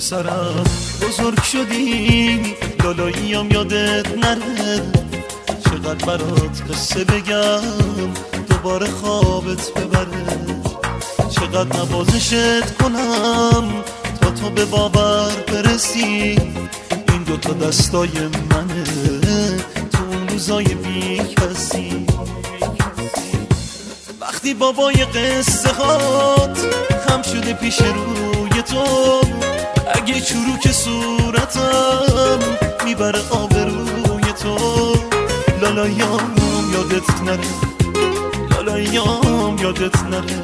پسرم بزرگ شدی لالاییم یادت نره، چقدر برات قصه بگم دوباره خوابت ببره، چقدر نوازشت کنم تا تو به باور برسی، این دوتا دستای منه تو اون روزای بی کسی. وقتی بابای قصه هات خم شده پیش روی تو، اگه چروک صورتم میبره آبروی تو، لالایام یادت نره، لالایام یادت نره،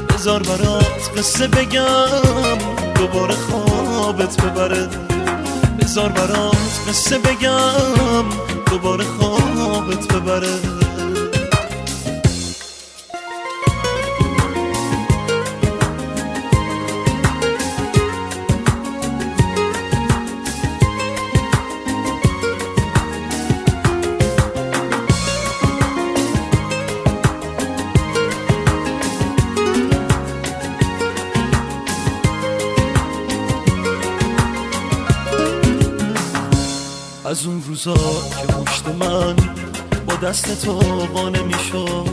بذار برات قصه بگم دوباره خوابت ببره، بذار برات قصه بگم دوباره خوابت ببره. از اون روزا که پشت من با دست تو قانه میشد،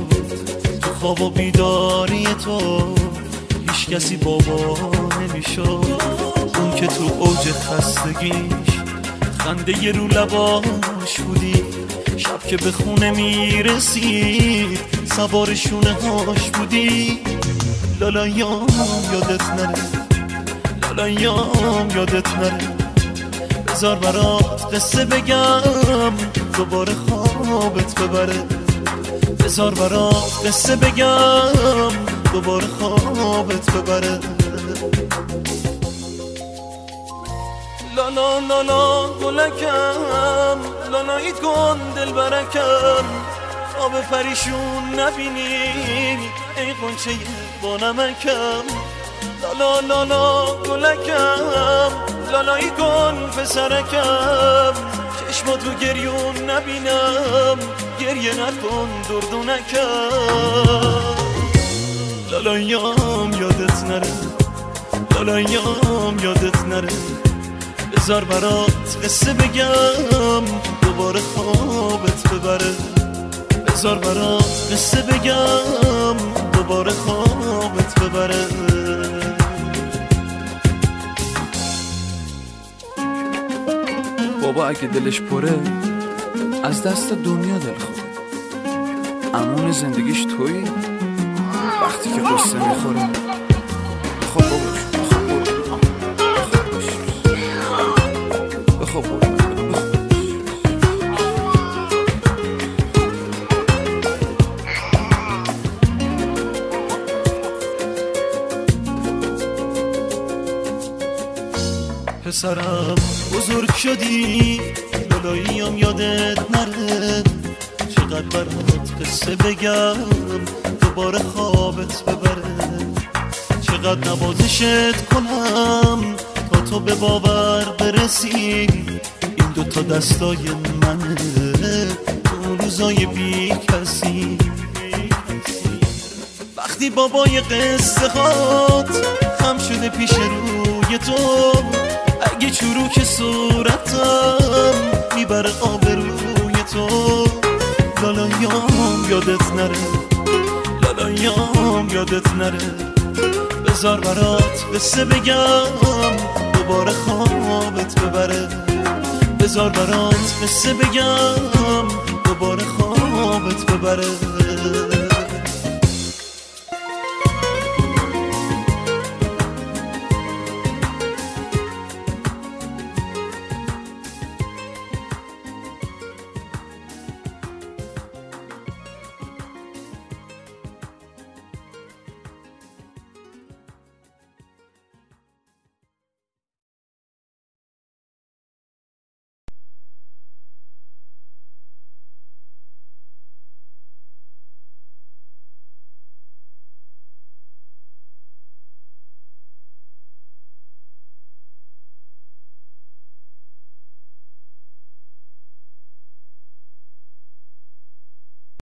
تو خواب و بیداری تو هیچ کسی بابا نمیشد، اون که تو اوج خستگیش خنده رو لباش بودی، شب که به خونه میرسید سوار شونه هاش بودی، لالایام یادت نره، لالایام یادت نره، بذار برات قصه بگم دوباره خوابت ببره، بذار برات قصه بگم دوباره خوابت ببره. لالا لالا گلکم، لالایی کن دل برکم، آب پریشون نبینی ای قنچه با نمکم، لالا لالا گلکم، لالایی کن پسرکم، چشماتو گریون نبینم گریه نکن دردونکم، لالایام یادت نره، لالایام یادت نره، بذار برات قصه بگم دوباره خوابت ببره، بذار برات قصه بگم دوباره خوابت ببره. بابا اگه دلش پره از دست دنیا دل خوره، امون زندگیش تویی وقتی که قصه میخوره. خب بابا بخواب پسرم بزرگ شدی لالاییم یادت نره، چقدر برات قصه بگم دوباره خوابت ببره، چقدر نوازشت کنم تا تو به باور برسی، این دوتا دستای منه تو روزای بی کسی. وقتی بابای قصه هات خم شده پیش روی تو، اگه چروک صورتم میبره آبروی تو، لالایام یادت نره، لالایام یادت نره، بذار برات قصه بگم دوباره خوابت ببره، بذار برات قصه بگم دوباره خوابت ببره.